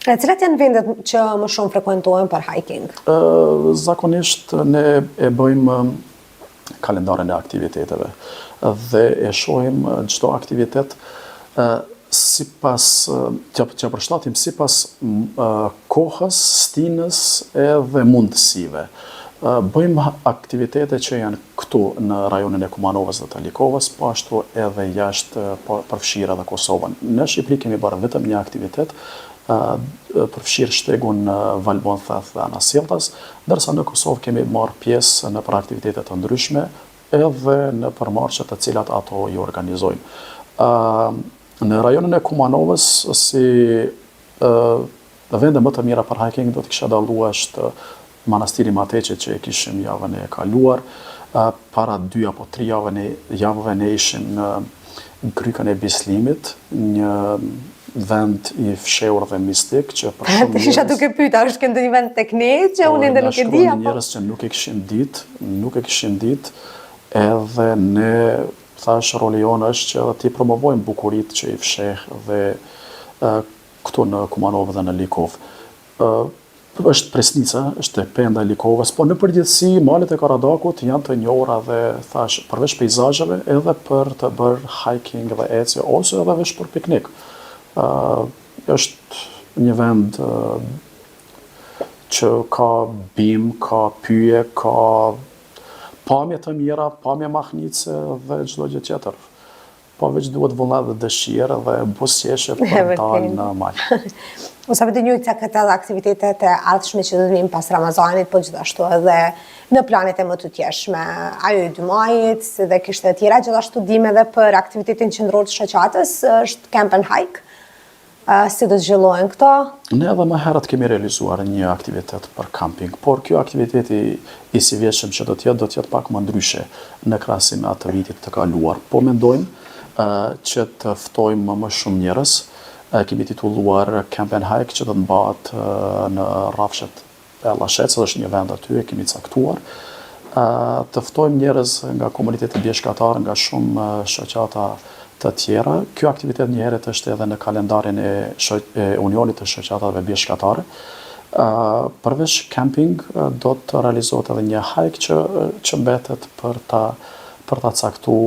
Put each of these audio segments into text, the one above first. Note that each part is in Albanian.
Cilat janë vendet që më shumë frekuentohen për hiking? Zakonisht ne e bëjmë kalendarin e aktiviteteve dhe e shohim çdo aktivitet që përshtatim sipas kohës, stinës edhe mundësive. Bëjmë aktivitete që janë këtu në rajonin e Kumanovës dhe të Likovës, po ashtu edhe jashtë përfshirë edhe Kosovën. Në Shqipëri kemi bërë vetëm një aktivitet, përfshirë shtegun Valbon Theth dhe Anasjeltas, ndërsa në Kosovë kemi marrë pjesë në për aktivitetet të ndryshme edhe në përmarrëshet të cilat ato i organizojnë. Në rajonin e Kumanovës, si vende më të mira për hiking, do të kisha dallu është Manastiri Mateqit që e kishim javën e kaluar, para 2 apo 3 javëve ne ishim në Krykën e Bislimit, një vend i fshehur dhe mistik që për shumë njerëz... Isha duke pyeta, është këndë një vend tek ne që unë ende nuk e di apo? Njerëz që nuk e kishin ditë, edhe ne thash roli jonë është që ti promovojmë bukuritë që i fsheh dhe këtu në Kumanovë dhe në Likovë. Është Presnica, është penda e Likovës, po në përgjithësi malet e Karadakut janë të njohura dhe thash përveç peizazheve edhe për të bërë hiking dhe ecje ose edhe veç për piknik. Është një vend që ka bim, ka pyje, ka pamje të mira, pamje mahnice dhe çdo gjë tjetër. Po veç duhet vullnet dhe dëshirë dhe buzëqeshje për dalë në mal. Ose për të njëjtë këto aktivitetet e ardhshme që do të vinë pas Ramazanit, po gjithashtu edhe në planet e më të tjeshme. Ajo i 2 majit, dhe kishte tjera, gjithashtu dim edhe për aktivitetin qendror të shoqatës, është Camp and Hike. Si do të zhvillohen këto? Ne edhe më herët kemi realizuar një aktivitet për camping, por kjo aktiviteti i si vjeshëm që do të jetë pak më ndryshe në krahasim me atë vitit të kaluar. Po mendojmë që të ftojmë më shumë njerëz. Kemi titulluar Camp and Hike që do të mbahet në rrafshet e Llashetës, është një vend aty, e kemi caktuar. Të ftojmë njerëz nga komuniteti bjeshkatar, nga shumë shoqata të tjera. Ky aktivitet një herët është edhe në kalendarin e Unionit të Shoqatave Bjeshkatare. Përveç camping do të realizohet edhe një hike që mbetet për ta caktu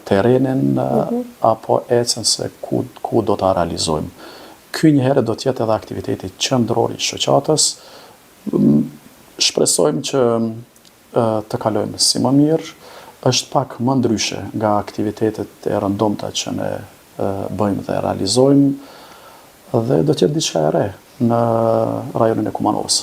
terrenin apo ecën se ku do ta realizojmë. Ky një herë do të jetë edhe aktiviteti qendror i shoqatës. Shpresojmë që të kalojmë si më mirë. Është pak më ndryshe nga aktivitetet e rëndomta që ne bëjmë dhe realizojmë dhe do të jetë diçka e re në rajonin e Kumanovës.